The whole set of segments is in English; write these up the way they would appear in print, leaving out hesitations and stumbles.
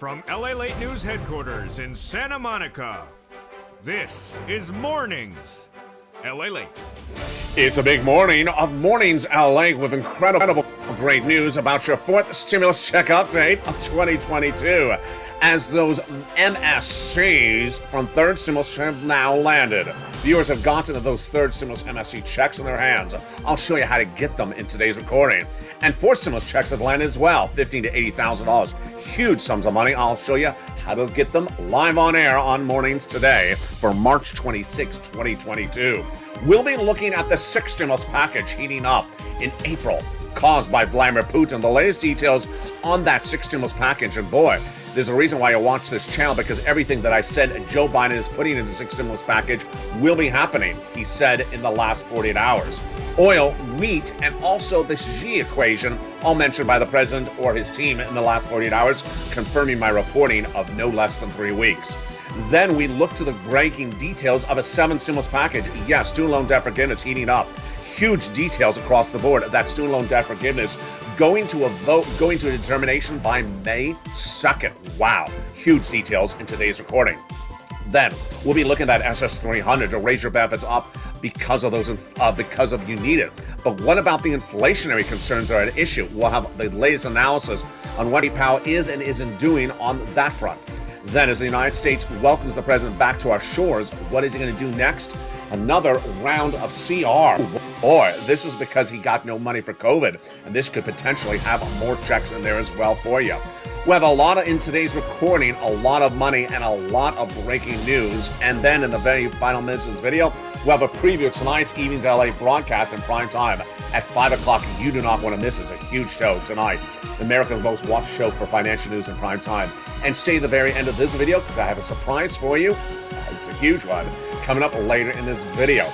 From LALATE News Headquarters in Santa Monica, this is Mornings LALATE. It's a big morning of Mornings LA with incredible great news about your fourth stimulus check update of 2022, as those MSCs from third stimulus have now landed. Viewers have gotten those third stimulus MSC checks in their hands. I'll show you how to get them in today's recording. And fourth stimulus checks have landed as well, $15,000 to $80,000. Huge sums of money. I'll show you how to get them live on air on Mornings today for March 26, 2022. We'll be looking at the sixth stimulus package heating up in April, caused by Vladimir Putin. The latest details on that sixth stimulus package, and boy, there's a reason why you watch this channel, because everything that I said Joe Biden is putting into the sixth stimulus package will be happening, he said in the last 48 hours. Oil, wheat, and also the Xi equation, all mentioned by the president or his team in the last 48 hours, confirming my reporting of no less than 3 weeks. Then we look to the breaking details of a seventh stimulus package. Yes, student loan debt forgiveness heating up. Huge details across the board. That student loan debt forgiveness going to a vote, going to a determination by May 2nd. Wow. Huge details in today's recording. Then we'll be looking at SS300 to raise your benefits up because of you need it. But what about the inflationary concerns that are at issue? We'll have the latest analysis on what Powell is and isn't doing on that front. Then, as the United States welcomes the president back to our shores, what is he going to do next? Another round of CR. Boy, this is because he got no money for COVID, and this could potentially have more checks in there as well for you. We have a lot in today's recording, a lot of money and a lot of breaking news. And then in the very final minutes of this video, we'll have a preview of tonight's Evenings LA broadcast in prime time at 5 o'clock. You do not want to miss it. It's a huge show tonight. America's most watched show for financial news in prime time. And stay to the very end of this video because I have a surprise for you. It's a huge one coming up later in this video.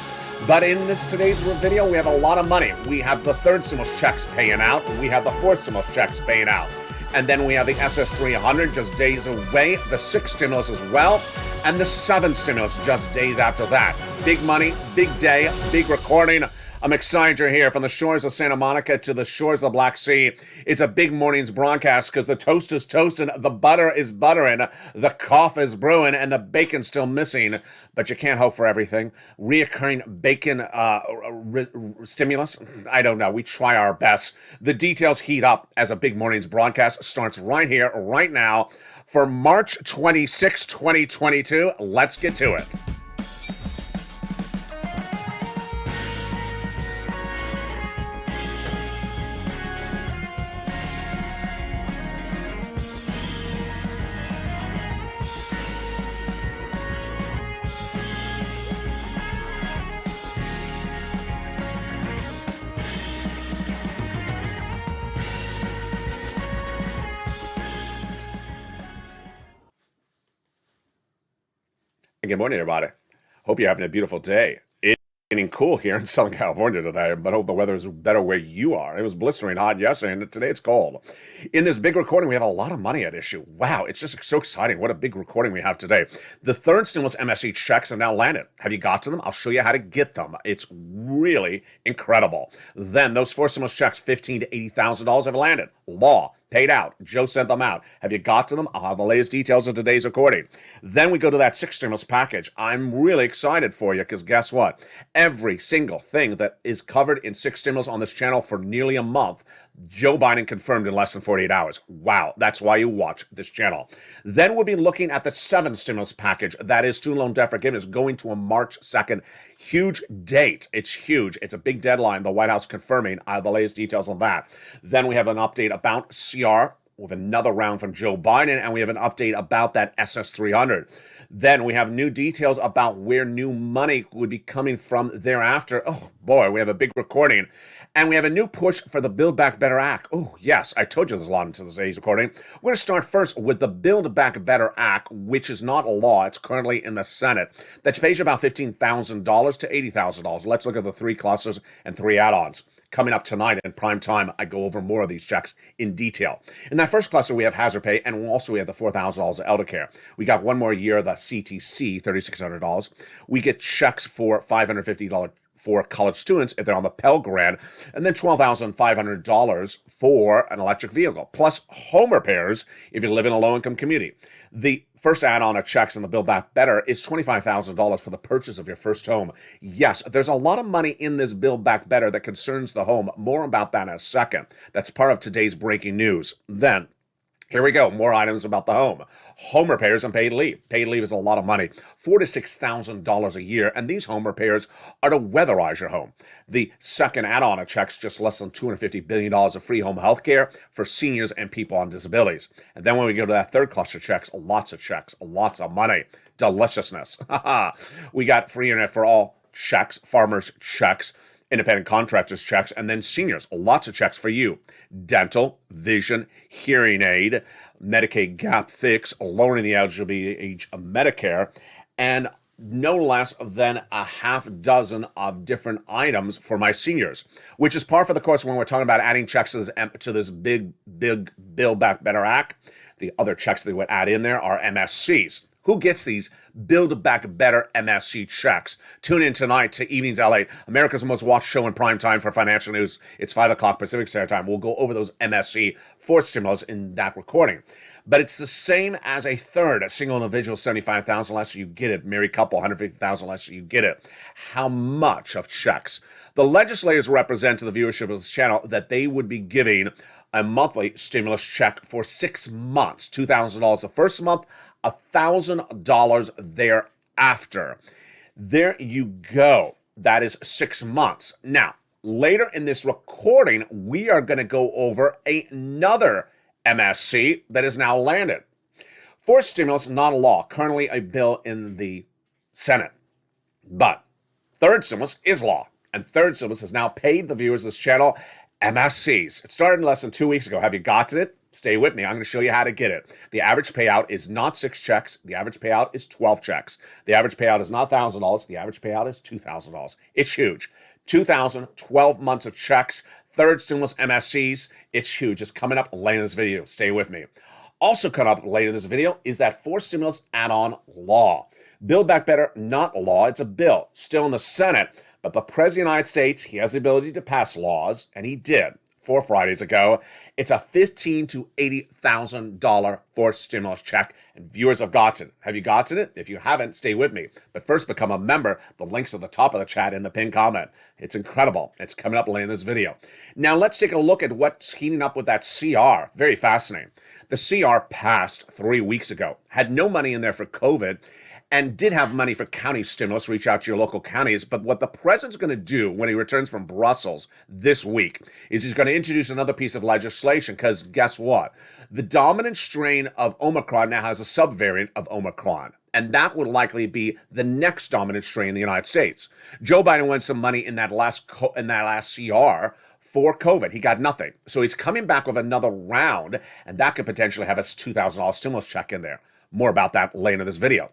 But in today's video, we have a lot of money. We have the third stimulus checks paying out. We have the fourth stimulus checks paying out. And then we have the SS300 just days away, the sixth stimulus as well, and the seventh stimulus just days after that. Big money, big day, big recording. I'm excited you're here from the shores of Santa Monica to the shores of the Black Sea. It's a big morning's broadcast because the toast is toasting, the butter is buttering, the coffee is brewing, and the bacon's still missing. But you can't hope for everything. Reoccurring bacon stimulus? I don't know. We try our best. The details heat up as a big morning's broadcast starts right here, right now, for March 26, 2022. Let's get to it. Good morning, everybody. Hope you're having a beautiful day. It's getting cool here in Southern California today, but I hope the weather is better where you are. It was blistering hot yesterday, and today it's cold. In this big recording, we have a lot of money at issue. Wow, it's just so exciting. What a big recording we have today. The third stimulus MSC checks have now landed. Have you got to them? I'll show you how to get them. It's really incredible. Then those four stimulus checks, $15,000 to $80,000 have landed. Law. Paid out. Joe sent them out. Have you got to them? I'll have the latest details in today's recording. Then we go to that sixth stimulus package. I'm really excited for you because guess what? Every single thing that is covered in six stimulus on this channel for nearly a month, Joe Biden confirmed in less than 48 hours. Wow, that's why you watch this channel. Then we'll be looking at the seventh stimulus package. That is student loan debt forgiveness going to a March 2nd. Huge date. It's huge. It's a big deadline. The White House confirming. I have the latest details on that. Then we have an update about CR with another round from Joe Biden, and we have an update about that SS300. Then we have new details about where new money would be coming from thereafter. Oh boy, we have a big recording. And we have a new push for the Build Back Better Act. Oh yes, I told you there's a lot into today's recording. We're going to start first with the Build Back Better Act, which is not a law. It's currently in the Senate. That pays you about $15,000 to $80,000. Let's look at the three clusters and three add-ons. Coming up tonight in prime time, I go over more of these checks in detail. In that first cluster, we have hazard pay, and also we have the $4,000 of elder care. We got one more year of the CTC, $3,600. We get checks for $550 for college students if they're on the Pell Grant, and then $12,500 for an electric vehicle, plus home repairs if you live in a low-income community. The first add-on of checks in the Build Back Better is $25,000 for the purchase of your first home. Yes, there's a lot of money in this Build Back Better that concerns the home. More about that in a second. That's part of today's breaking news. Then, here we go. More items about the home. Home repairs and paid leave. Paid leave is a lot of money. $4,000 to $6,000 a year. And these home repairs are to weatherize your home. The second add-on of checks, just less than $250 billion of free home health care for seniors and people on disabilities. And then when we go to that third cluster checks, lots of money. Deliciousness. We got free internet for all checks, farmers checks, independent contractors checks, and then seniors, lots of checks for you. Dental, vision, hearing aid, Medicaid gap fix, lowering the eligibility age of Medicare, and no less than a half dozen of different items for my seniors, which is par for the course when we're talking about adding checks to this big Build Back Better Act. The other checks they would add in there are MSCs. Who gets these Build Back Better MSC checks? Tune in tonight to Evenings LA, America's most watched show in prime time for financial news. It's 5 o'clock Pacific Standard Time. We'll go over those MSC for stimulus in that recording. But it's the same as a third. A single individual, $75,000 less, you get it. Married couple, $150,000 less, you get it. How much of checks? The legislators represent to the viewership of this channel that they would be giving a monthly stimulus check for 6 months. $2,000 the first month, $1,000 thereafter. There you go. That is 6 months. Now, later in this recording, we are going to go over another MSC that is now landed. Fourth stimulus, not a law. Currently a bill in the Senate. But third stimulus is law. And third stimulus has now paid the viewers of this channel MSCs. It started less than 2 weeks ago. Have you gotten it? Stay with me. I'm going to show you how to get it. The average payout is not 6 checks. The average payout is 12 checks. The average payout is not $1,000. The average payout is $2,000. It's huge. 2,000, 12 months of checks. Third stimulus MSCs. It's huge. It's coming up later in this video. Stay with me. Also coming up later in this video is that fourth stimulus add-on law. Build Back Better, not a law. It's a bill. Still in the Senate. But the President of the United States, he has the ability to pass laws, and he did 4 Fridays ago. It's a $15,000 to $80,000 fourth stimulus check, and viewers have gotten it. Have you gotten it? If you haven't, stay with me. But first, become a member. The link's at the top of the chat in the pinned comment. It's incredible. It's coming up later in this video. Now, let's take a look at what's heating up with that CR. Very fascinating. The CR passed 3 weeks ago. Had no money in there for COVID, and did have money for county stimulus. Reach out to your local counties. But what the president's going to do when he returns from Brussels this week is he's going to introduce another piece of legislation, because guess what? The dominant strain of Omicron now has a subvariant of Omicron. And that would likely be the next dominant strain in the United States. Joe Biden won some money in that last CR for COVID. He got nothing. So he's coming back with another round, and that could potentially have a $2,000 stimulus check in there. More about that later in this video.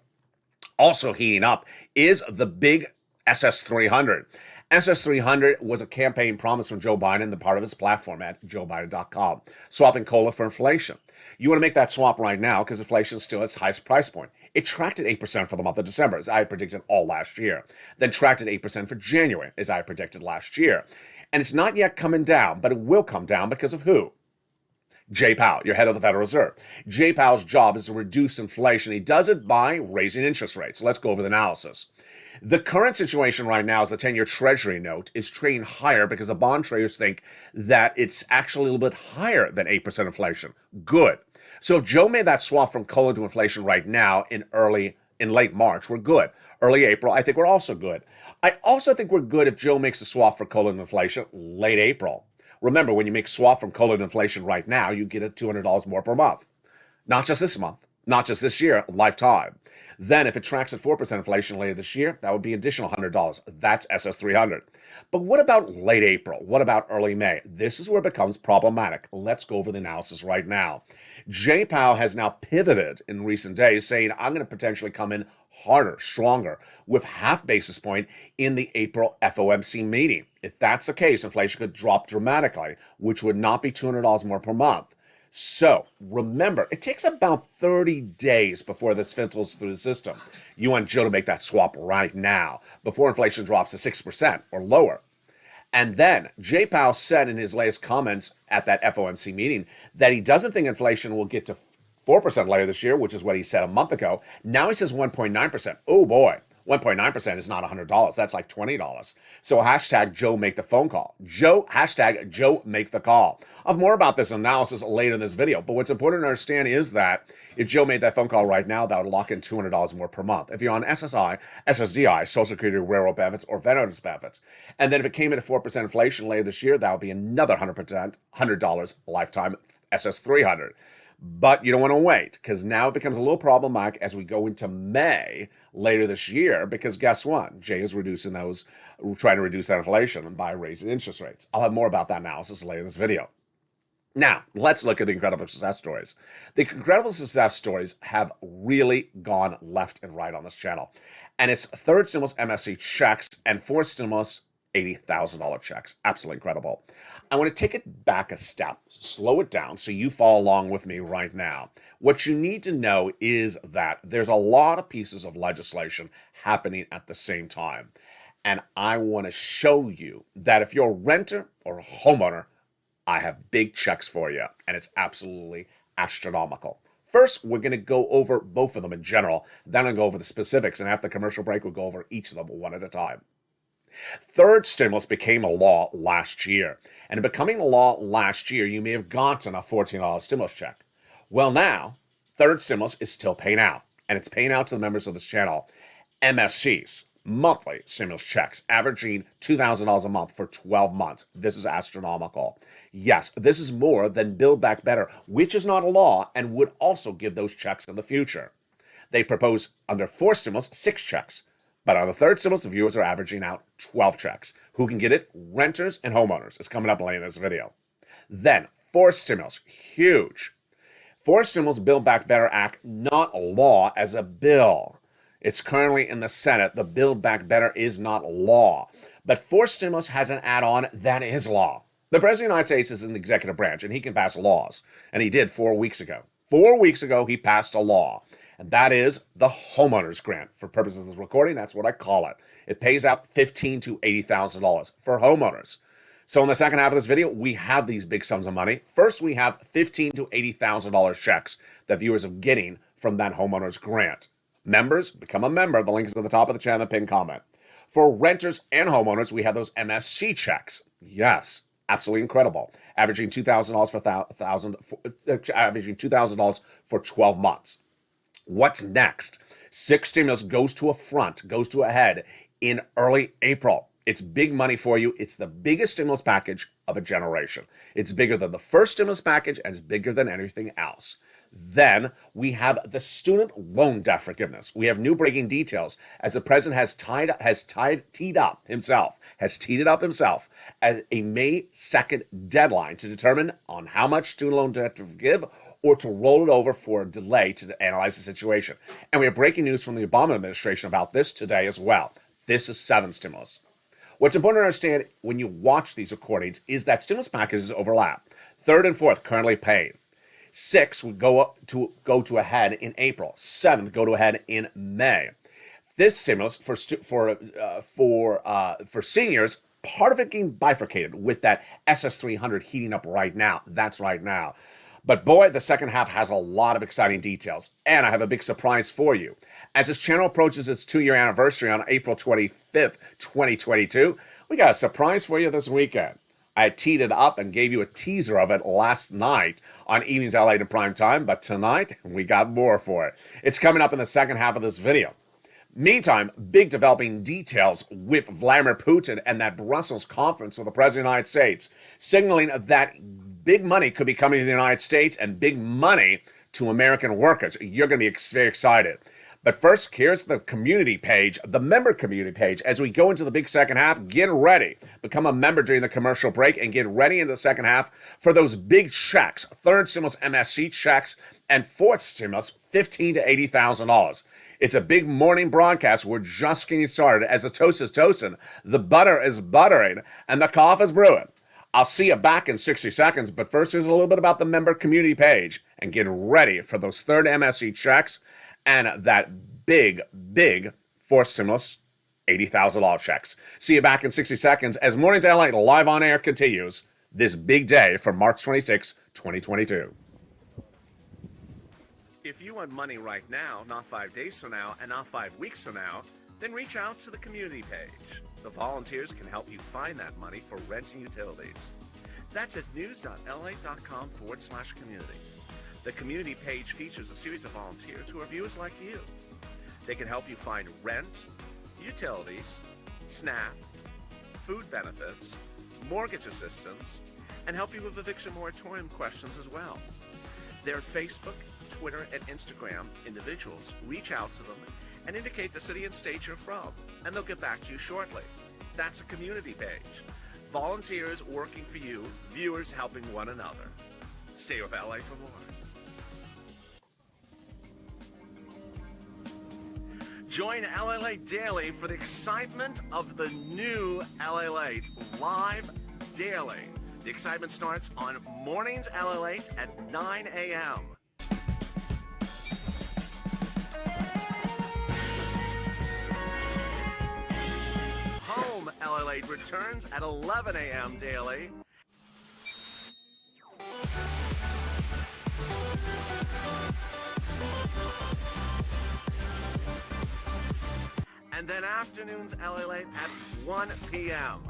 Also heating up is the big SS300. SS300 was a campaign promise from Joe Biden, the part of his platform at joebiden.com. Swapping cola for inflation. You want to make that swap right now because inflation is still at its highest price point. It tracked at 8% for the month of December, as I predicted all last year. Then tracked at 8% for January, as I predicted last year. And it's not yet coming down, but it will come down because of who? Jay Powell, your head of the Federal Reserve. Jay Powell's job is to reduce inflation. He does it by raising interest rates. Let's go over the analysis. The current situation right now is the 10-year Treasury note is trading higher because the bond traders think that it's actually a little bit higher than 8% inflation. Good. So if Joe made that swap from cola to inflation right now in late March, we're good. Early April, I think we're also good. I also think we're good if Joe makes a swap for cola to inflation late April. Remember, when you make swap from cola to inflation right now, you get it $200 more per month. Not just this month, not just this year, lifetime. Then if it tracks at 4% inflation later this year, that would be additional $100. That's SS300. But what about late April? What about early May? This is where it becomes problematic. Let's go over the analysis right now. Jay Powell has now pivoted in recent days, saying, I'm going to potentially come in harder, stronger, with half basis point in the April FOMC meeting. If that's the case, inflation could drop dramatically, which would not be $200 more per month. So remember, it takes about 30 days before this filters through the system. You want Joe to make that swap right now before inflation drops to 6% or lower. And then Jay Powell said in his latest comments at that FOMC meeting that he doesn't think inflation will get to 4% later this year, which is what he said a month ago. Now he says 1.9%. Oh boy, 1.9% is not $100. That's like $20. So hashtag Joe make the phone call. Hashtag Joe make the call. I'll have more about this analysis later in this video. But what's important to understand is that if Joe made that phone call right now, that would lock in $200 more per month. If you're on SSI, SSDI, Social Security Railroad benefits, or veterans benefits. And then if it came into 4% inflation later this year, that would be another $100 lifetime SS300. But you don't want to wait, because now it becomes a little problematic as we go into May later this year, because guess what? Jay is trying to reduce that inflation by raising interest rates. I'll have more about that analysis later in this video. Now, let's look at the incredible success stories. The incredible success stories have really gone left and right on this channel. And it's third stimulus MSC checks and fourth stimulus $80,000 checks. Absolutely incredible. I want to take it back a step, slow it down so you follow along with me right now. What you need to know is that there's a lot of pieces of legislation happening at the same time. And I want to show you that if you're a renter or a homeowner, I have big checks for you. And it's absolutely astronomical. First, we're going to go over both of them in general. Then I'll go over the specifics. And after the commercial break, we'll go over each of them one at a time. Third stimulus became a law last year. And in becoming a law last year, you may have gotten a $14 stimulus check. Well, now, third stimulus is still paying out. And it's paying out to the members of this channel. MSCs, monthly stimulus checks, averaging $2,000 a month for 12 months. This is astronomical. Yes, this is more than Build Back Better, which is not a law and would also give those checks in the future. They propose under fourth stimulus 6 checks. But on the third stimulus, the viewers are averaging out 12 checks. Who can get it? Renters and homeowners. It's coming up later in this video. Then, fourth stimulus, huge. Fourth stimulus Build Back Better Act, not a law, as a bill. It's currently in the Senate. The Build Back Better is not law. But fourth stimulus has an add-on that is law. The President of the United States is in the executive branch, and he can pass laws. And he did 4 weeks ago. 4 weeks ago, he passed a law. And that is the homeowner's grant. For purposes of this recording, that's what I call it. It pays out $15,000 to $80,000 for homeowners. So in the second half of this video, we have these big sums of money. First, we have $15,000 to $80,000 checks that viewers are getting from that homeowner's grant. Members, become a member. The link is at the top of the channel, the pinned comment. For renters and homeowners, we have those MSC checks. Yes, absolutely incredible. Averaging $2,000 for 12 months. What's next? 6 stimulus goes to a head in early April. It's big money for you. It's the biggest stimulus package of a generation. It's bigger than the first stimulus package and it's bigger than anything else. Then we have the student loan debt forgiveness. We have new breaking details as the president has teed it up himself as a May 2nd deadline to determine on how much student loan debt to forgive or to roll it over for a delay to analyze the situation. And we have breaking news from the Obama administration about this today as well. This is 7th stimulus. What's important to understand when you watch these recordings is that stimulus packages overlap. Third and fourth currently paid. 6 would go to a head in April. 7th go to a head in May. This stimulus for seniors, part of it getting bifurcated with that SS300 heating up right now. That's right now. But boy, the second half has a lot of exciting details. And I have a big surprise for you. As this channel approaches its 2-year anniversary on April 25th, 2022, we got a surprise for you this weekend. I teed it up and gave you a teaser of it last night on Evenings LALATE in prime time, but tonight we got more for it. It's coming up in the second half of this video. Meantime, big developing details with Vladimir Putin and that Brussels conference with the President of the United States, signaling that big money could be coming to the United States and big money to American workers. You're going to be very excited. But first, here's the community page, the member community page. As we go into the big second half, get ready. Become a member during the commercial break and get ready in the second half for those big checks. Third stimulus MSC checks and fourth stimulus $15,000 to $80,000. It's a big morning broadcast. We're just getting started. As the toast is toasting, the butter is buttering, and the coffee is brewing. I'll see you back in 60 seconds, but first here's a little bit about the member community page and get ready for those third MSC checks and that big fourth stimulus $80,000 checks. See you back in 60 seconds as Mornings LA live on air continues this big day for March 26, 2022. If you want money right now, not 5 days from now, and not 5 weeks from now, then reach out to the community page. The volunteers can help you find that money for rent and utilities. That's at news.la.com/community. The community page features a series of volunteers who are viewers like you. They can help you find rent, utilities, SNAP, food benefits, mortgage assistance, and help you with eviction moratorium questions as well. Their Facebook, Twitter, and Instagram individuals reach out to them and indicate the city and state you're from, and they'll get back to you shortly. That's a community page. Volunteers working for you, viewers helping one another. Stay with LA for more. Join LALATE daily for the excitement of the new LALATE live daily. The excitement starts on Mornings LALATE at 9 a.m. Home LALATE returns at 11 a.m. daily. And then afternoons LALATE at 1 p.m.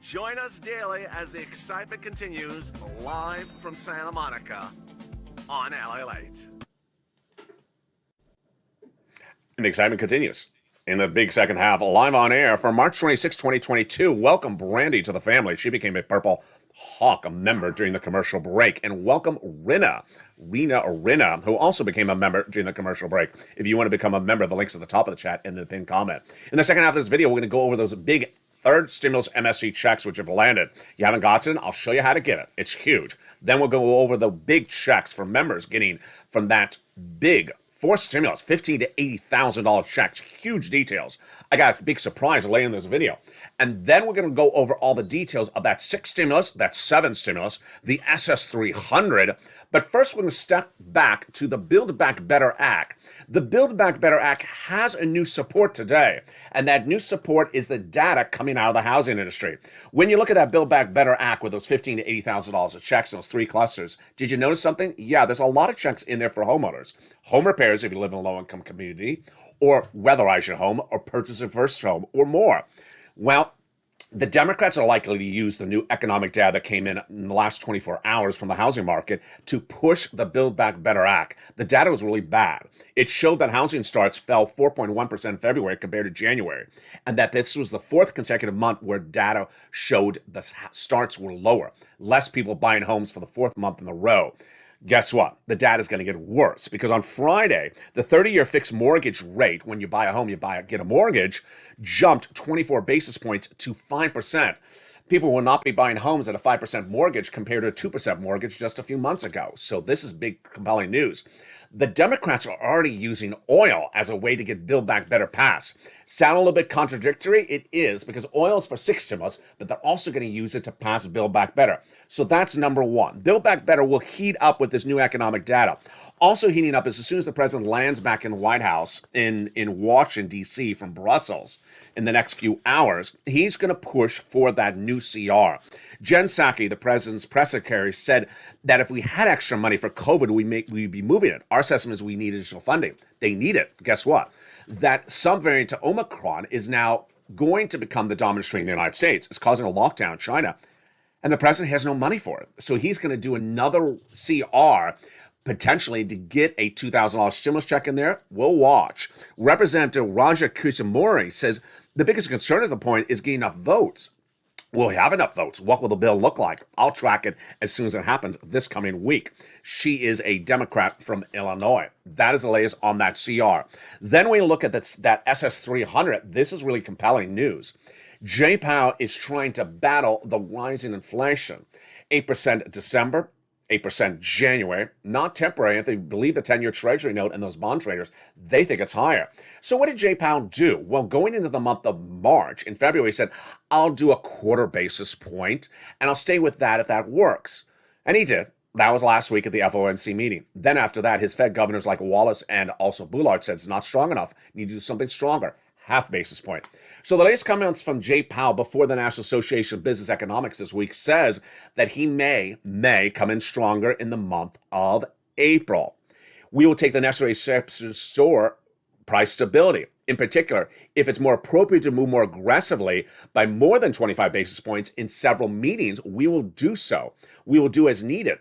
Join us daily as the excitement continues live from Santa Monica on LALATE. And the excitement continues in the big second half, live on air for March 26, 2022. Welcome Brandy to the family. She became a Purple Hawk, a member during the commercial break. And welcome Rina, who also became a member during the commercial break. If you want to become a member, the link's at the top of the chat and the pinned comment. In the second half of this video, we're going to go over those big third stimulus MSC checks which have landed. You haven't gotten it? I'll show you how to get it. It's huge. Then we'll go over the big checks for members getting from that big fourth stimulus, $15,000 to $80,000 checks. Huge details. I got a big surprise later in this video. And then we're going to go over all the details of that sixth stimulus, that seventh stimulus, the SS300. But first, we're going to step back to the Build Back Better Act. The Build Back Better Act has a new support today, and that new support is the data coming out of the housing industry. When you look at that Build Back Better Act with those $15,000 to $80,000 of checks in those three clusters, did you notice something? Yeah, there's a lot of checks in there for homeowners. Home repairs if you live in a low-income community, or weatherize your home, or purchase a first home, or more. Well, the Democrats are likely to use the new economic data that came in the last 24 hours from the housing market to push the Build Back Better Act. The data was really bad. It showed that housing starts fell 4.1% in February compared to January, and that this was the fourth consecutive month where data showed the starts were lower. Less people buying homes for the fourth month in a row. Guess what? The data is going to get worse because on Friday, the 30-year fixed mortgage rate, when you buy a home, get a mortgage, jumped 24 basis points to 5%. People will not be buying homes at a 5% mortgage compared to a 2% mortgage just a few months ago. So this is big, compelling news. The Democrats are already using oil as a way to get Build Back Better passed. Sound a little bit contradictory? It is, because oil is for six stimulus, but they're also going to use it to pass Build Back Better. So that's number one. Build Back Better will heat up with this new economic data. Also heating up is as soon as the president lands back in the White House in Washington, D.C. from Brussels in the next few hours, he's going to push for that new CR. Jen Psaki, the president's press secretary, said that if we had extra money for COVID, we'd be moving it. Our assessment is we need additional funding. They need it. Guess what? That subvariant to Omicron is now going to become the dominant strain in the United States. It's causing a lockdown in China, and the president has no money for it. So he's going to do another CR potentially to get a $2,000 stimulus check in there. We'll watch. Representative Raja Krishnamurthy says the biggest concern at the point is getting enough votes. Will we have enough votes? What will the bill look like? I'll track it as soon as it happens this coming week. She is a Democrat from Illinois. That is the latest on that CR. Then we look at that SS300. This is really compelling news. Jay Powell is trying to battle the rising inflation. 8% December, 8% January, not temporary. If they believe the 10-year Treasury note and those bond traders, they think it's higher. So what did Jay Powell do? Well, going into the month of March, in February, he said, I'll do a quarter basis point, and I'll stay with that if that works. And he did. That was last week at the FOMC meeting. Then after that, his Fed governors like Wallace and also Bullard said it's not strong enough. Need to do something stronger. Half basis point. So the latest comments from Jay Powell before the National Association of Business Economics this week says that he may come in stronger in the month of April. We will take the necessary steps to restore price stability. In particular, if it's more appropriate to move more aggressively by more than 25 basis points in several meetings, we will do so. We will do as needed.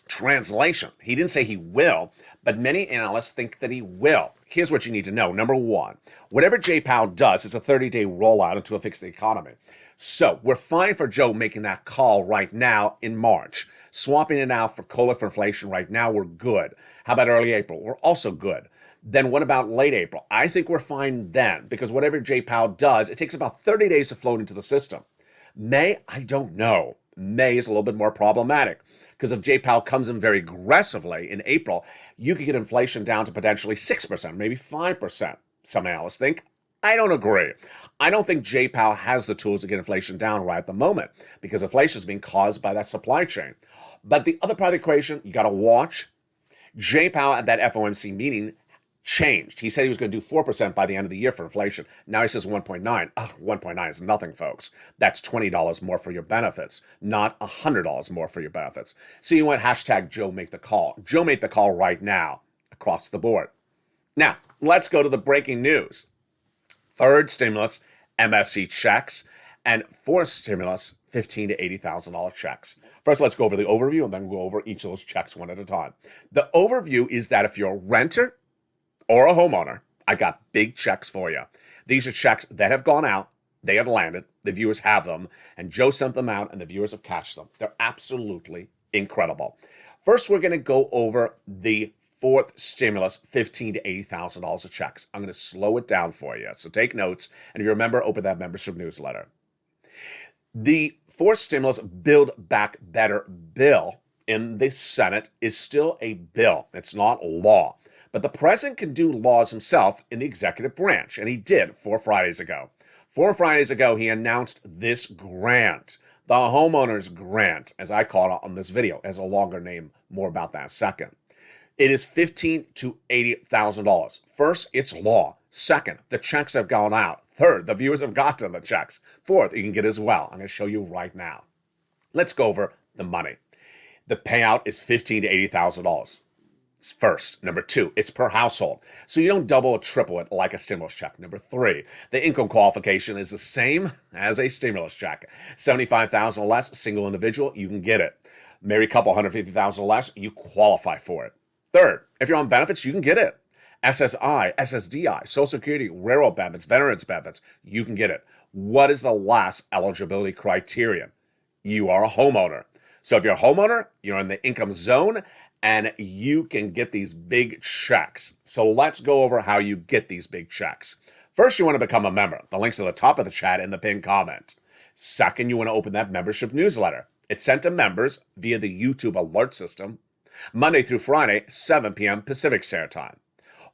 Translation. He didn't say he will, but many analysts think that he will. Here's what you need to know. Number one, whatever Jay Powell does is a 30-day rollout until it fixes the economy. So we're fine for Joe making that call right now in March. Swapping it out for COLA for inflation right now, we're good. How about early April? We're also good. Then what about late April? I think we're fine then, because whatever Jay Powell does, it takes about 30 days to float into the system. May, I don't know. May is a little bit more problematic, because if Jay Powell comes in very aggressively in April, you could get inflation down to potentially 6%, maybe 5%. Some analysts think. I don't agree. I don't think Jay Powell has the tools to get inflation down right at the moment, because inflation is being caused by that supply chain. But the other part of the equation, you got to watch. Jay Powell at that FOMC meeting changed. He said he was going to do 4% by the end of the year for inflation. Now he says 1.9. 1.9 is nothing, folks. That's $20 more for your benefits, not $100 more for your benefits. So you went hashtag Joe make the call. Joe made the call right now across the board. Now, let's go to the breaking news. Third stimulus, MSC checks, and fourth stimulus, $15,000 to $80,000 checks. First, let's go over the overview and then go over each of those checks one at a time. The overview is that if you're a renter or a homeowner, I got big checks for you. These are checks that have gone out, they have landed, the viewers have them, and Joe sent them out and the viewers have cashed them. They're absolutely incredible. First, we're going to go over the fourth stimulus, $15,000 to $80,000 of checks. I'm going to slow it down for you, so take notes, and if you remember, open that membership newsletter. The fourth stimulus Build Back Better bill in the Senate is still a bill. It's not law. But the president can do laws himself in the executive branch, and he did 4 Fridays ago. 4 Fridays ago, he announced this grant, the homeowner's grant, as I call it on this video. It has a longer name, more about that in a second. It is $15,000 to $80,000. First, it's law. Second, the checks have gone out. Third, the viewers have gotten the checks. Fourth, you can get as well. I'm going to show you right now. Let's go over the money. The payout is $15,000 to $80,000. First. Number two, it's per household. So you don't double or triple it like a stimulus check. Number three, the income qualification is the same as a stimulus check. $75,000 or less, single individual, you can get it. Married couple, $150,000 or less, you qualify for it. Third, if you're on benefits, you can get it. SSI, SSDI, Social Security, railroad benefits, veterans benefits, you can get it. What is the last eligibility criterion? You are a homeowner. So if you're a homeowner, you're in the income zone, and you can get these big checks. So let's go over how you get these big checks. First, you want to become a member. The link's at the top of the chat in the pinned comment. Second, you want to open that membership newsletter. It's sent to members via the YouTube alert system, Monday through Friday, 7 p.m. Pacific Standard Time.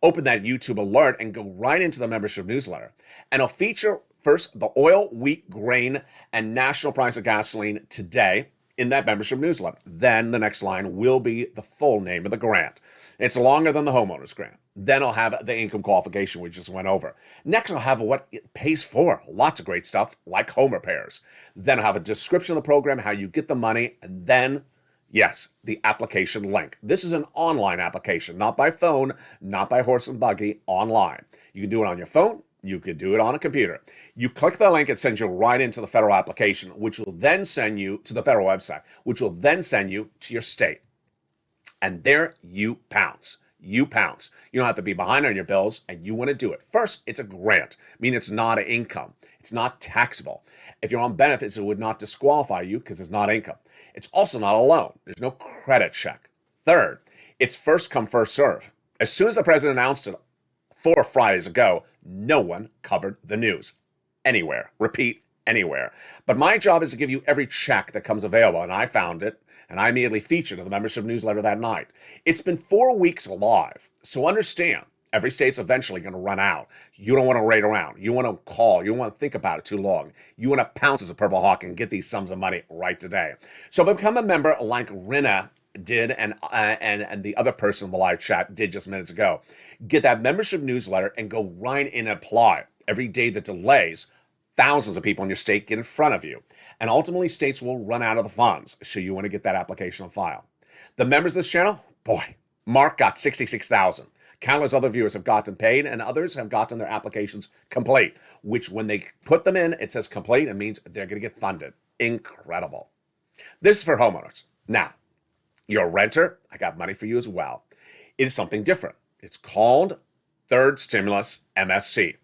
Open that YouTube alert and go right into the membership newsletter. And it'll feature first the oil, wheat, grain, and national price of gasoline today in that membership newsletter. Then the next line will be the full name of the grant. It's longer than the homeowner's grant. Then I'll have the income qualification we just went over. Next, I'll have what it pays for. Lots of great stuff like home repairs. Then I'll have a description of the program, how you get the money, and then, yes, the application link. This is an online application, not by phone, not by horse and buggy, online. You can do it on your phone. You could do it on a computer. You click the link, it sends you right into the federal application, which will then send you to the federal website, which will then send you to your state. And there you pounce. You pounce. You don't have to be behind on your bills, and you want to do it. First, it's a grant, meaning it's not an income. It's not taxable. If you're on benefits, it would not disqualify you because it's not income. It's also not a loan. There's no credit check. Third, it's first come, first serve. As soon as the president announced it 4 Fridays ago, no one covered the news. Anywhere. Repeat, anywhere. But my job is to give you every check that comes available, and I found it, and I immediately featured in the membership newsletter that night. It's been 4 weeks live, so understand, every state's eventually going to run out. You don't want to wait around. You want to call. You don't want to think about it too long. You want to pounce as a Purple Hawk and get these sums of money right today. So become a member like Rina did and the other person in the live chat did just minutes ago. Get that membership newsletter and go right in and apply. Every day that delays, thousands of people in your state get in front of you. And ultimately, states will run out of the funds. So you want to get that application on file. The members of this channel, boy, Mark got 66,000. Countless other viewers have gotten paid, and others have gotten their applications complete, which when they put them in, it says complete. It means they're going to get funded. Incredible. This is for homeowners. Now, you're a renter. I got money for you as well. It is something different. It's called Third Stimulus MSC.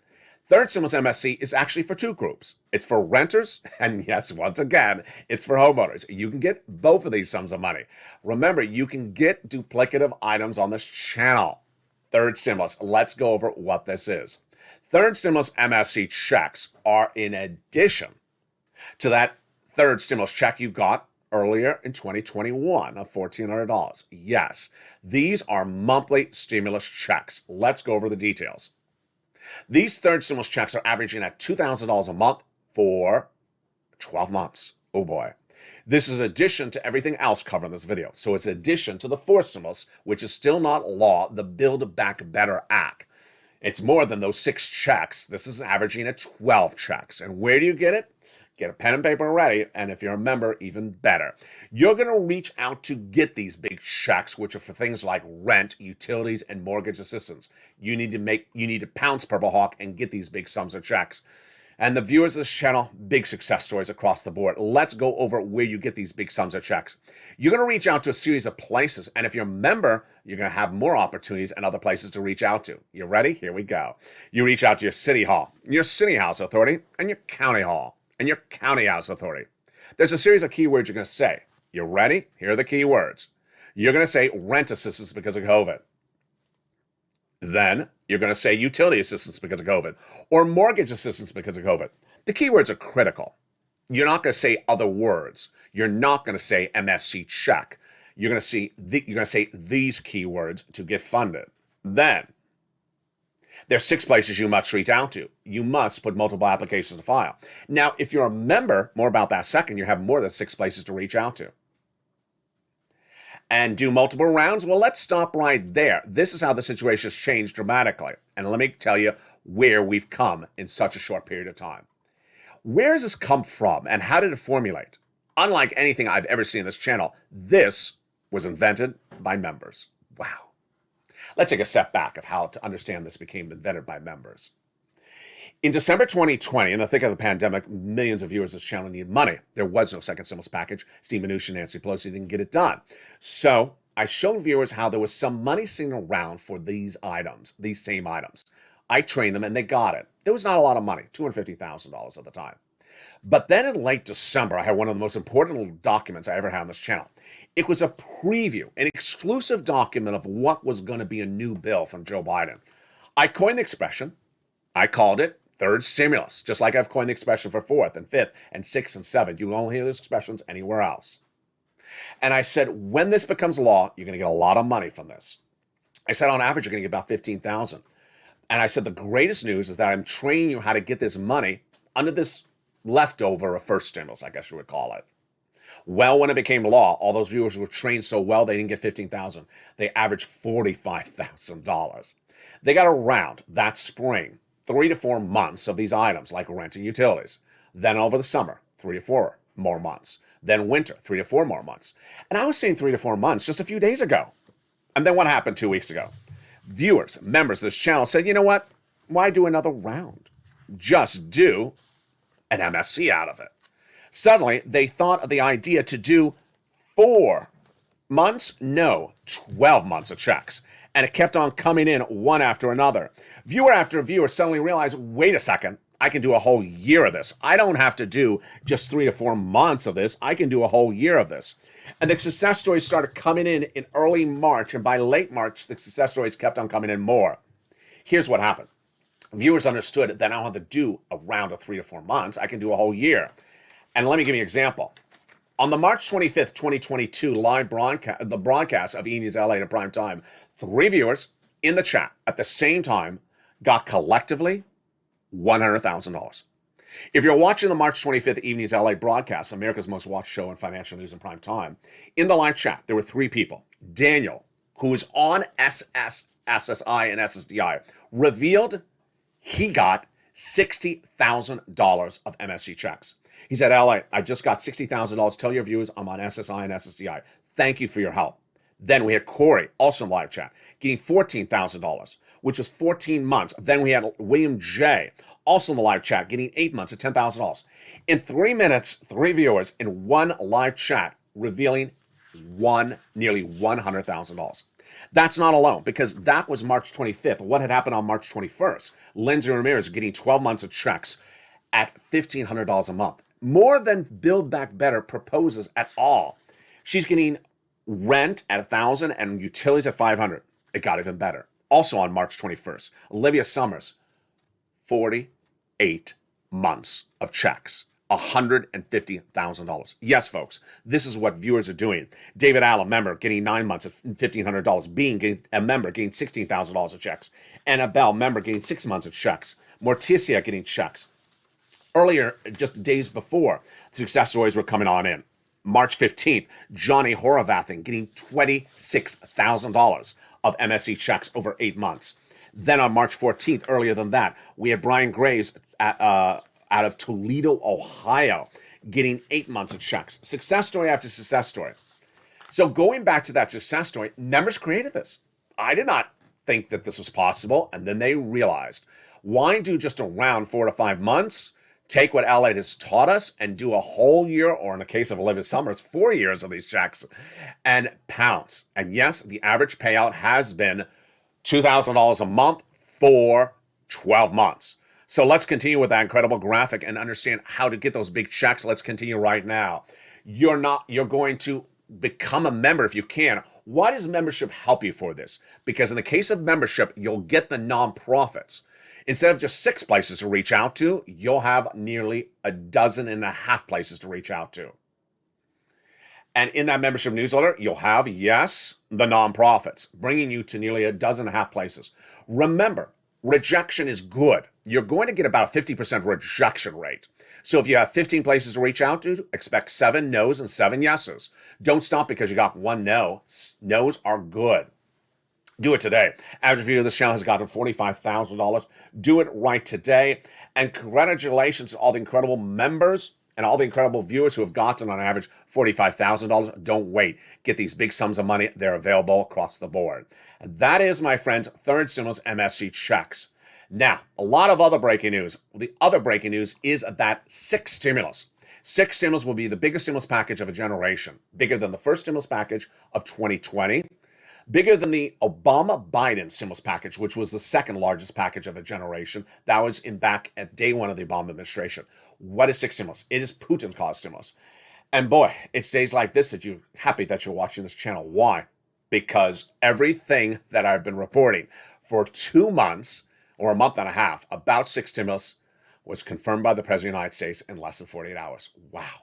Third Stimulus MSC is actually for two groups. It's for renters, and yes, once again, it's for homeowners. You can get both of these sums of money. Remember, you can get duplicative items on this channel. Third Stimulus. Let's go over what this is. Third Stimulus MSC checks are in addition to that third stimulus check you got earlier in 2021 of $1,400. Yes, these are monthly stimulus checks. Let's go over the details. These third stimulus checks are averaging at $2,000 a month for 12 months. Oh boy. This is addition to everything else covered in this video. So it's addition to the fourth stimulus, which is still not law, the Build Back Better Act. It's more than those 6 checks. This is averaging at 12 checks. And where do you get it? Get a pen and paper ready, and if you're a member, even better. You're going to reach out to get these big checks, which are for things like rent, utilities, and mortgage assistance. You need to pounce Purple Hawk and get these big sums of checks. And the viewers of this channel, big success stories across the board. Let's go over where you get these big sums of checks. You're going to reach out to a series of places, and if you're a member, you're going to have more opportunities and other places to reach out to. You ready? Here we go. You reach out to your city hall, your city house authority, and your county hall, and your county house authority. There's a series of keywords you're going to say. You ready? Here are the keywords. You're going to say rent assistance because of COVID. Then you're going to say utility assistance because of COVID or mortgage assistance because of COVID. The keywords are critical. You're not going to say other words. You're not going to say MSC check. You're going to say these keywords to get funded. Then there's 6 places you must reach out to. You must put multiple applications to file. Now, if you're a member, more about that second, you have more than 6 places to reach out to. And do multiple rounds? Well, let's stop right there. This is how the situation has changed dramatically. And let me tell you where we've come in such a short period of time. Where has this come from and how did it formulate? Unlike anything I've ever seen on this channel, this was invented by members. Wow. Let's take a step back of how to understand this became invented by members. In December 2020, in the thick of the pandemic, millions of viewers of this channel needed money. There was no second stimulus package. Steve Mnuchin and Nancy Pelosi didn't get it done. So I showed viewers how there was some money sitting around for these items, these same items. I trained them and they got it. There was not a lot of money, $250,000 at the time. But then in late December, I had one of the most important documents I ever had on this channel. It was a preview, an exclusive document of what was going to be a new bill from Joe Biden. I coined the expression. I called it third stimulus, just like I've coined the expression for fourth and fifth and sixth and seventh. You won't hear those expressions anywhere else. And I said, when this becomes law, you're going to get a lot of money from this. I said, on average, you're going to get about $15,000. And I said, the greatest news is that I'm training you how to get this money under this leftover of first stimulus, I guess you would call it. Well, when it became law, all those viewers were trained so well, they didn't get $15,000. They averaged $45,000. They got around that spring 3 to 4 months of these items like rent and utilities. Then over the summer, 3 to 4 more months. Then winter, 3 to 4 more months. And I was saying 3 to 4 months just a few days ago. And then what happened 2 weeks ago? Viewers, members of this channel said, you know what? Why do another round? Just do an MSC out of it. Suddenly, they thought of the idea to do 4 months? No, 12 months of checks. And it kept on coming in one after another. Viewer after viewer suddenly realized, wait a second, I can do a whole year of this. I don't have to do just 3 to 4 months of this. I can do a whole year of this. And the success stories started coming in early March. And by late March, the success stories kept on coming in more. Here's what happened. Viewers understood that I don't have to do a round of 3 to 4 months. I can do a whole year. And let me give you an example. On the March 25th, 2022 live broadcast of E! News LA at prime time, 3 viewers in the chat at the same time got collectively $100,000. If you're watching the March 25th evening's LA broadcast, America's most watched show in financial news in prime time, in the live chat, there were three people. Daniel, who is on SSI and SSDI, revealed he got $60,000 of MSC checks. He said, LA, I just got $60,000. Tell your viewers I'm on SSI and SSDI. Thank you for your help. Then we had Corey, also in live chat, getting $14,000, which was 14 months. Then we had William J., also in the live chat, getting 8 months at $10,000. In 3 minutes, 3 viewers in one live chat revealing nearly $100,000. That's not alone, because that was March 25th. What had happened on March 21st? Lindsay Ramirez getting 12 months of checks at $1,500 a month. More than Build Back Better proposes at all. She's getting rent at $1,000 and utilities at $500. It got even better. Also on March 21st, Olivia Summers, 48 months of checks, $150,000. Yes, folks, this is what viewers are doing. David Allen, member, getting 9 months at $1,500. Being a member, getting $16,000 of checks. Annabelle, member, getting 6 months of checks. Morticia getting checks. Earlier, just days before, the success stories were coming on in. March 15th, Johnny Horvathan getting $26,000 of MSC checks over 8 months. Then on March 14th, earlier than that, we had Brian Graves out of Toledo, Ohio, getting 8 months of checks. Success story after success story. So going back to that success story, members created this. I did not think that this was possible, and then they realized, why do just around 4 to 5 months? Take what LALATE has taught us and do a whole year, or in the case of Olivia Summers, 4 years of these checks, and pounce. And yes, the average payout has been $2,000 a month for 12 months. So let's continue with that incredible graphic and understand how to get those big checks. Let's continue right now. You're going to become a member if you can. Why does membership help you for this? Because in the case of membership, you'll get the nonprofits. Instead of just 6 places to reach out to, you'll have nearly 12.5 places to reach out to. And in that membership newsletter, you'll have, yes, the nonprofits, bringing you to nearly 12.5 places. Remember, rejection is good. You're going to get about a 50% rejection rate. So if you have 15 places to reach out to, expect 7 no's and 7 yeses. Don't stop because you got 1 no. No's are good. Do it today. Average view of this channel has gotten $45,000. Do it right today. And congratulations to all the incredible members and all the incredible viewers who have gotten on average $45,000. Don't wait. Get these big sums of money. They're available across the board. And that is, my friends, third stimulus MSC checks. Now, a lot of other breaking news. The other breaking news is that 6 stimulus. 6 stimulus will be the biggest stimulus package of a generation. Bigger than the first stimulus package of 2020. Bigger than the Obama-Biden stimulus package, which was the second largest package of a generation. That was back at day 1 of the Obama administration. What is 6 stimulus? It is Putin-caused stimulus. And boy, it's days like this that you're happy that you're watching this channel. Why? Because everything that I've been reporting for 2 months or a month and a half about 6 stimulus was confirmed by the President of the United States in less than 48 hours. Wow.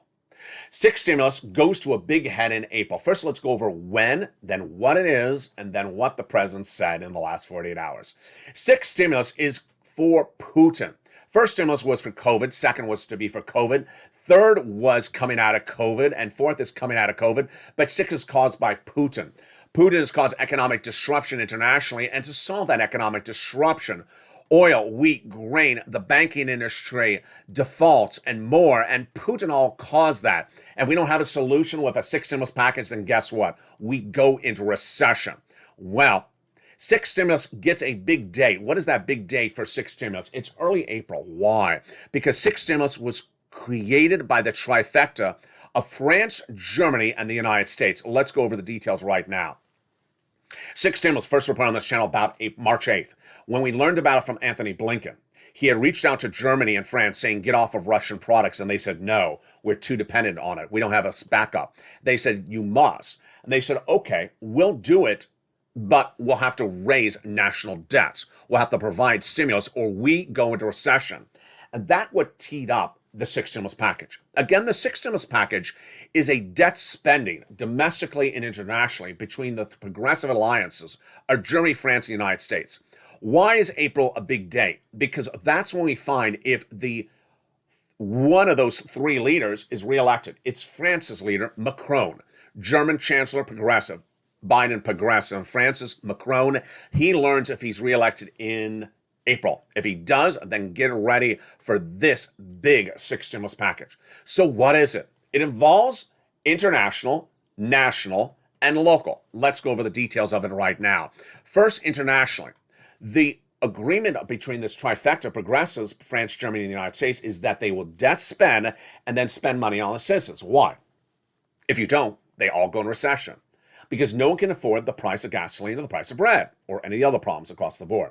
6 stimulus goes to a big head in April. First, let's go over when, then what it is, and then what the president said in the last 48 hours. 6 stimulus is for Putin. First stimulus was for COVID. Second was to be for COVID. Third was coming out of COVID. And fourth is coming out of COVID. But 6 is caused by Putin. Putin has caused economic disruption internationally. And to solve that economic disruption, oil, wheat, grain, the banking industry, defaults, and more. And Putin all caused that. And we don't have a solution with a 6 stimulus package, then guess what? We go into recession. Well, 6 stimulus gets a big date. What is that big date for 6 stimulus? It's early April. Why? Because 6 stimulus was created by the trifecta of France, Germany, and the United States. Let's go over the details right now. 6 stimulus first reported on this channel about March 8th, when we learned about it from Anthony Blinken. He had reached out to Germany and France saying, get off of Russian products. And they said, no, we're too dependent on it. We don't have a backup. They said, you must. And they said, okay, we'll do it, but we'll have to raise national debts. We'll have to provide stimulus or we go into recession. And that would teed up the 6 stimulus package. Again, the 6 stimulus package is a debt spending domestically and internationally between the progressive alliances of Germany, France, and the United States. Why is April a big day? Because that's when we find if the one of those three leaders is reelected. It's France's leader, Macron, German Chancellor Progressive, Biden Progressive, Francis Macron. He learns if he's reelected in April. If he does, then get ready for this big six stimulus package. So what is it? It involves international, national, and local. Let's go over the details of it right now. First, internationally, the agreement between this trifecta, progressives, France, Germany, and the United States, is that they will debt spend and then spend money on the citizens. Why? If you don't, they all go in recession because no one can afford the price of gasoline or the price of bread or any other problems across the board.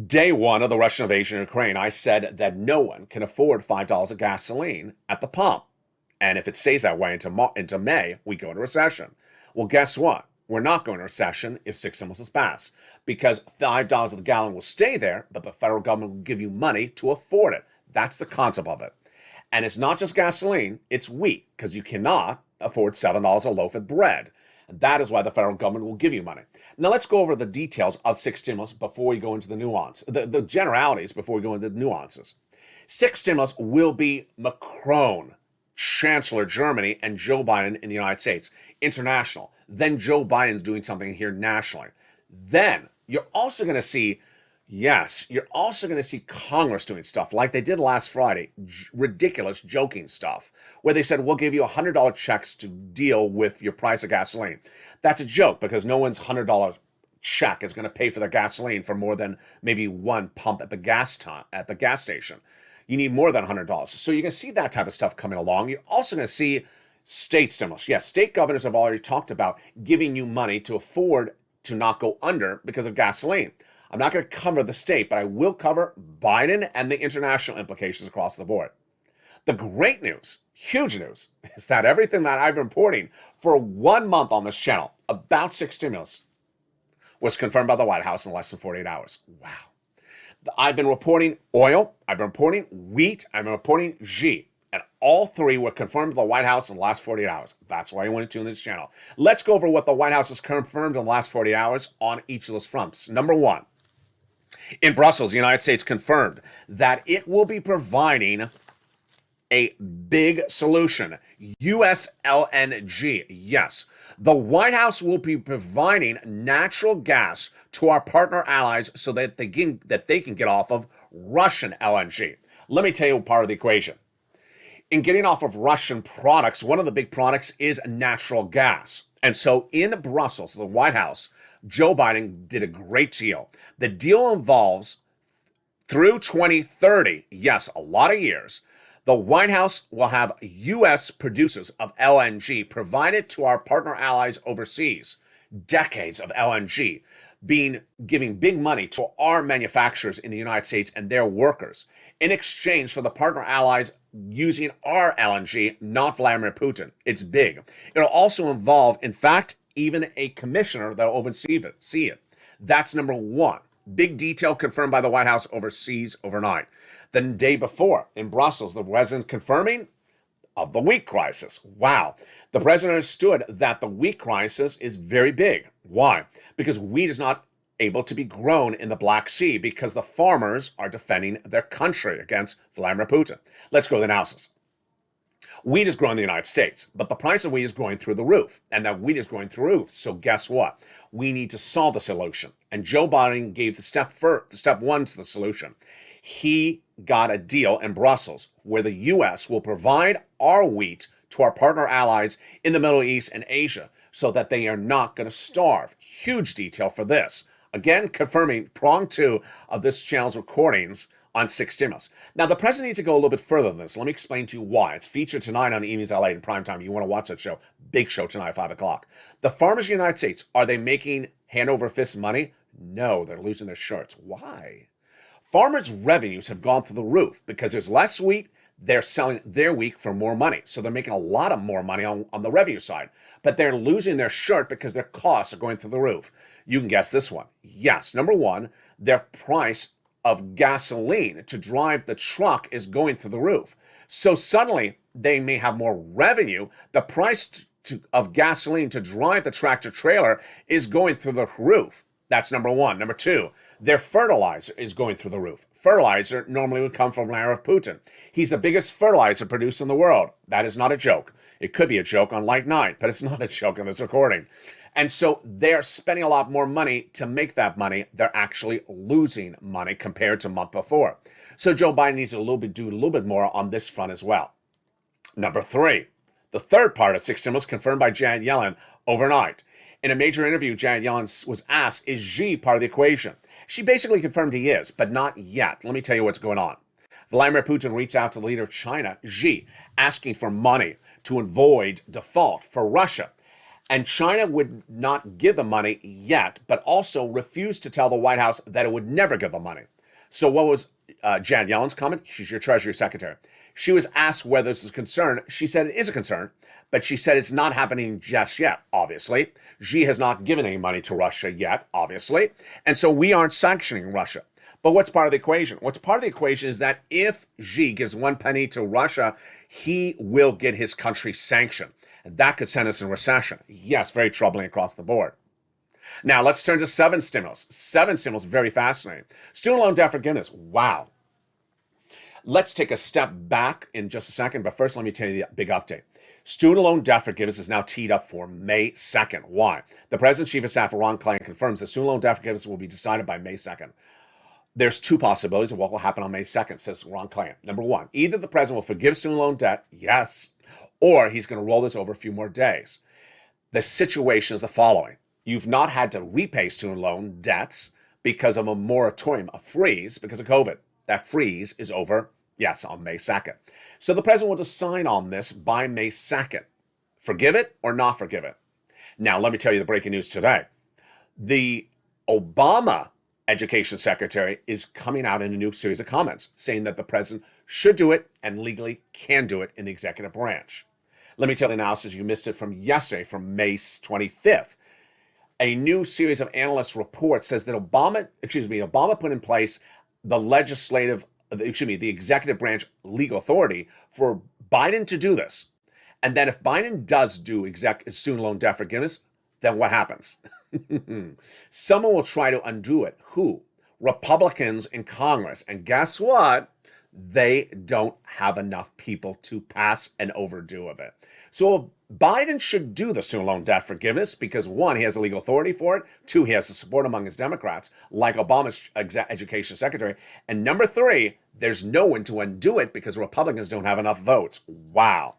Day one of the Russian invasion of Ukraine, I said that no one can afford $5 of gasoline at the pump. And if it stays that way into May, we go into recession. Well, guess what? We're not going to recession if six stimulus is passed because $5 of the gallon will stay there, but the federal government will give you money to afford it. That's the concept of it. And it's not just gasoline, it's wheat because you cannot afford $7 a loaf of bread. And that is why the federal government will give you money. Now let's go over the details of six stimulus before we go into the nuance, the generalities before we go into the nuances. Six stimulus will be Macron, Chancellor Germany, and Joe Biden in the United States, international. Then Joe Biden's doing something here nationally. Then you're also going to see, you're also going to see Congress doing stuff like they did last Friday, ridiculous joking stuff, where they said, we'll give you $100 checks to deal with your price of gasoline. That's a joke because no one's $100 check is going to pay for their gasoline for more than maybe one pump at the gas station. You need more than $100. So you're going to see that type of stuff coming along. You're also going to see state stimulus. Yes, state governors have already talked about giving you money to afford to not go under because of gasoline. I'm not going to cover the state, but I will cover Biden and the international implications across the board. The great news, huge news, is that everything that I've been reporting for 1 month on this channel about six stimulus was confirmed by the White House in less than 48 hours. Wow. I've been reporting oil, I've been reporting wheat, I've been reporting G. And all three were confirmed by the White House in the last 48 hours. That's why you want to tune this channel. Let's go over what the White House has confirmed in the last 48 hours on each of those fronts. Number one, in Brussels, the United States confirmed that it will be providing a big solution, U.S. LNG. Yes, the White House will be providing natural gas to our partner allies so that they can get off of Russian LNG. Let me tell you part of the equation. In getting off of Russian products, one of the big products is natural gas. And so in Brussels, the White House, Joe Biden did a great deal. The deal involves through 2030, yes, a lot of years, the White House will have U.S. producers of LNG provided to our partner allies overseas. Decades of LNG giving big money to our manufacturers in the United States and their workers in exchange for the partner allies using our LNG, not Vladimir Putin. It's big. It'll also involve, in fact, even a commissioner that will oversee it. That's number one. Big detail confirmed by the White House overseas overnight. The day before in Brussels, the president confirming of the wheat crisis. Wow. The president understood that the wheat crisis is very big. Why? Because wheat is not able to be grown in the Black Sea because the farmers are defending their country against Vladimir Putin. Let's go to the analysis. Wheat is grown in the United States, but the price of wheat is going through the roof, and that wheat is going through the roof. So guess what? We need to solve the solution. And Joe Biden gave the step one to the solution. He got a deal in Brussels where the U.S. will provide our wheat to our partner allies in the Middle East and Asia so that they are not going to starve. Huge detail for this. Again, confirming prong two of this channel's recordings on six stimulus. Now, the president needs to go a little bit further than this. Let me explain to you why. It's featured tonight on Evenings LA in prime time. You want to watch that show. Big show tonight at 5 o'clock. The farmers of the United States, are they making hand over fist money? No, they're losing their shirts. Why? Farmers' revenues have gone through the roof because there's less wheat. They're selling their wheat for more money. So they're making a lot of more money on the revenue side. But they're losing their shirt because their costs are going through the roof. You can guess this one. Yes, number one, their price of gasoline to drive the truck is going through the roof. So suddenly they may have more revenue. The price of gasoline to drive the tractor trailer is going through the roof. That's number one. Number two, their fertilizer is going through the roof. Fertilizer normally would come from Vladimir Putin. He's the biggest fertilizer producer in the world. That is not a joke. It could be a joke on Light Night, but it's not a joke in this recording. And so they're spending a lot more money to make that money. They're actually losing money compared to a month before. So Joe Biden needs to do a little bit more on this front as well. Number three, the third part of six stimulus confirmed by Janet Yellen overnight. In a major interview, Janet Yellen was asked, is Xi part of the equation? She basically confirmed he is, but not yet. Let me tell you what's going on. Vladimir Putin reached out to the leader of China, Xi, asking for money to avoid default for Russia. And China would not give the money yet, but also refused to tell the White House that it would never give the money. So what was Janet Yellen's comment? She's your Treasury Secretary. She was asked whether this is a concern. She said it is a concern, but she said it's not happening just yet, obviously. Xi has not given any money to Russia yet, obviously. And so we aren't sanctioning Russia. But what's part of the equation? What's part of the equation is that if Xi gives one penny to Russia, he will get his country sanctioned. And that could send us in recession. Yes, very troubling across the board. Now, let's turn to seven stimulus. Seven stimulus, very fascinating. Student loan debt forgiveness. Wow. Let's take a step back in just a second, but first let me tell you the big update. Student loan debt forgiveness is now teed up for May 2nd. Why? The President's Chief of Staff, Ron Klain, confirms that student loan debt forgiveness will be decided by May 2nd. There's two possibilities of what will happen on May 2nd, says Ron Klain. Number one, either the President will forgive student loan debt, yes, or he's going to roll this over a few more days. The situation is the following. You've not had to repay student loan debts because of a moratorium, a freeze, because of COVID. That freeze is over, yes, on May 2nd. So the president will decide on this by May 2nd. Forgive it or not forgive it. Now, let me tell you the breaking news today. The Obama education secretary is coming out in a new series of comments saying that the president should do it and legally can do it in the executive branch. Let me tell you the analysis. You missed it from yesterday, from May 25th. A new series of analyst reports says that Obama put in place the executive branch legal authority for Biden to do this. And then if Biden does do student loan debt forgiveness, then what happens? Someone will try to undo it. Who? Republicans in Congress. And guess what? They don't have enough people to pass an overdue of it. So Biden should do the student loan debt forgiveness because, one, he has the legal authority for it. Two, he has the support among his Democrats, like Obama's education secretary. And number three, there's no one to undo it because Republicans don't have enough votes. Wow.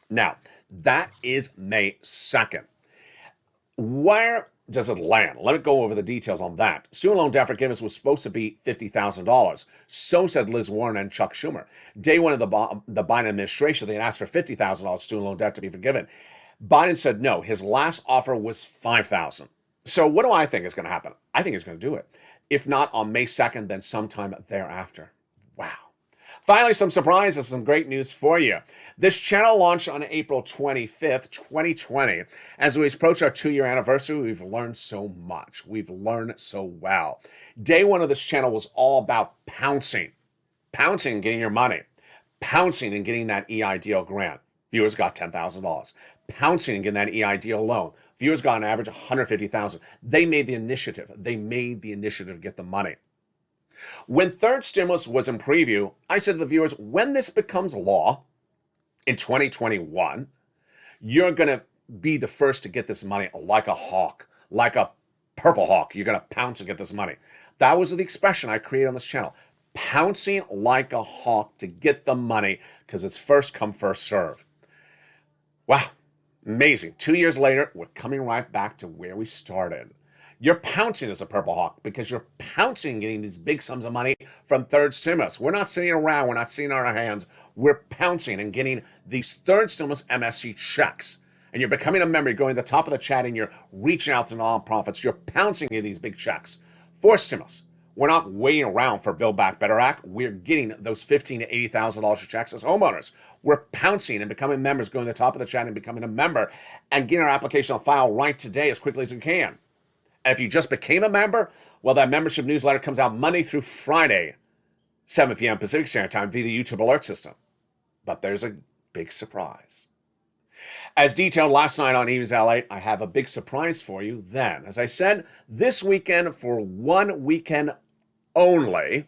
Now, that is May 2nd. Where does it land? Let me go over the details on that. Student loan debt forgiveness was supposed to be $50,000. So said Liz Warren and Chuck Schumer. Day one of the Biden administration, they had asked for $50,000 student loan debt to be forgiven. Biden said no. His last offer was $5,000. So what do I think is going to happen? I think he's going to do it. If not on May 2nd, then sometime thereafter. Wow. Finally, some surprises, some great news for you. This channel launched on April 25th, 2020. As we approach our 2-year anniversary, we've learned so much. We've learned so well. Day one of this channel was all about pouncing. Pouncing and getting your money. Pouncing and getting that EIDL grant. Viewers got $10,000. Pouncing and getting that EIDL loan. Viewers got an average of $150,000. They made the initiative. They made the initiative to get the money. When third stimulus was in preview, I said to the viewers, when this becomes law in 2021, you're going to be the first to get this money like a hawk, like a purple hawk. You're going to pounce and get this money. That was the expression I created on this channel. Pouncing like a hawk to get the money because it's first come, first serve. Wow, amazing. 2 years later, we're coming right back to where we started. You're pouncing as a purple hawk because you're pouncing getting these big sums of money from third stimulus. We're not sitting around. We're not sitting on our hands. We're pouncing and getting these third stimulus MSC checks. And you're becoming a member. You're going to the top of the chat and you're reaching out to nonprofits. You're pouncing in these big checks. Fourth stimulus. We're not waiting around for Build Back Better Act. We're getting those $15,000 to $80,000 checks as homeowners. We're pouncing and becoming members, going to the top of the chat and becoming a member and getting our application on file right today as quickly as we can. And if you just became a member, well, that membership newsletter comes out Monday through Friday, 7 p.m. Pacific Standard Time via the YouTube alert system. But there's a big surprise. As detailed last night on Eve's LA, I have a big surprise for you then. As I said, this weekend, for one weekend only,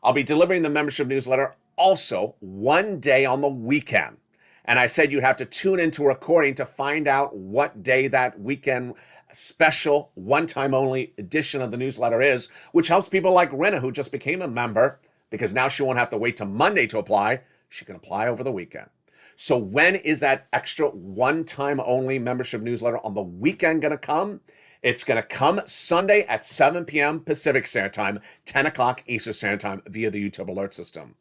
I'll be delivering the membership newsletter also one day on the weekend. And I said you'd have to tune into a recording to find out what day that weekend special, one-time only edition of the newsletter is, which helps people like Rena, who just became a member, because now she won't have to wait till Monday to apply. She can apply over the weekend. So when is that extra one-time only membership newsletter on the weekend going to come? It's going to come Sunday at 7 p.m. Pacific Standard Time, 10 o'clock Eastern Standard Time via the YouTube alert system.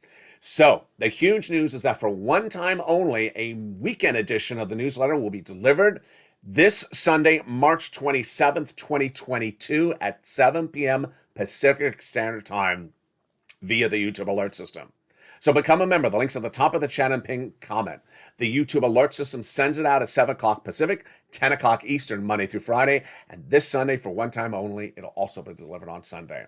So the huge news is that for one time only, a weekend edition of the newsletter will be delivered this Sunday, March 27th, 2022 at 7 p.m. Pacific Standard Time via the YouTube alert system. So become a member. The link's at the top of the chat and ping comment. The YouTube alert system sends it out at 7 o'clock Pacific, 10 o'clock Eastern, Monday through Friday. And this Sunday, for one time only, it'll also be delivered on Sunday.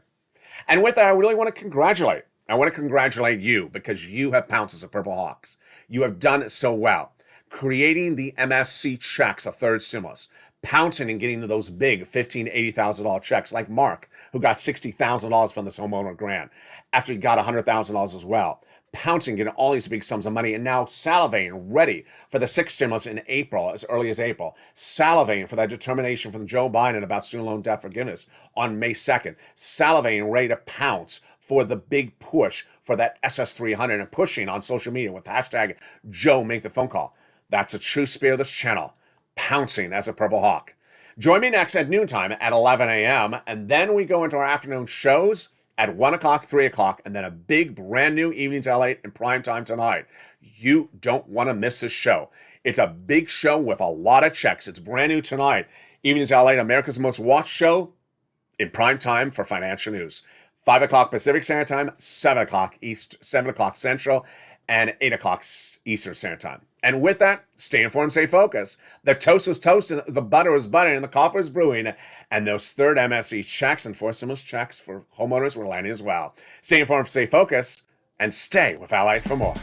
And with that, I really want to congratulate. I want to congratulate you because you have pounced as a Purple Hawks. You have done it so well. Creating the MSC checks, a third stimulus, pouncing and getting to those big $15,000, $80,000 checks, like Mark, who got $60,000 from this homeowner grant after he got $100,000 as well. Pouncing, getting all these big sums of money, and now salivating, ready for the sixth stimulus in April, as early as April. Salivating for that determination from Joe Biden about student loan debt forgiveness on May 2nd. Salivating, ready to pounce for the big push for that SS300 and pushing on social media with hashtag Joe Make the Phone Call. That's a true spirit of this channel, pouncing as a Purple Hawk. Join me next at noontime at 11 a.m. and then we go into our afternoon shows at 1 o'clock, 3 o'clock, and then a big brand new Evenings LA in prime time tonight. You don't want to miss this show. It's a big show with a lot of checks. It's brand new tonight. Evenings LA, America's most watched show in prime time for financial news. 5 o'clock Pacific Standard Time, 7 o'clock East, 7 o'clock Central, and 8 o'clock Eastern Standard Time. And with that, stay informed, stay focused. The toast was toasted, the butter was buttering, and the coffee was brewing. And those third MSE checks and fourth stimulus checks for homeowners were landing as well. Stay informed, stay focused, and stay with LALATE for more.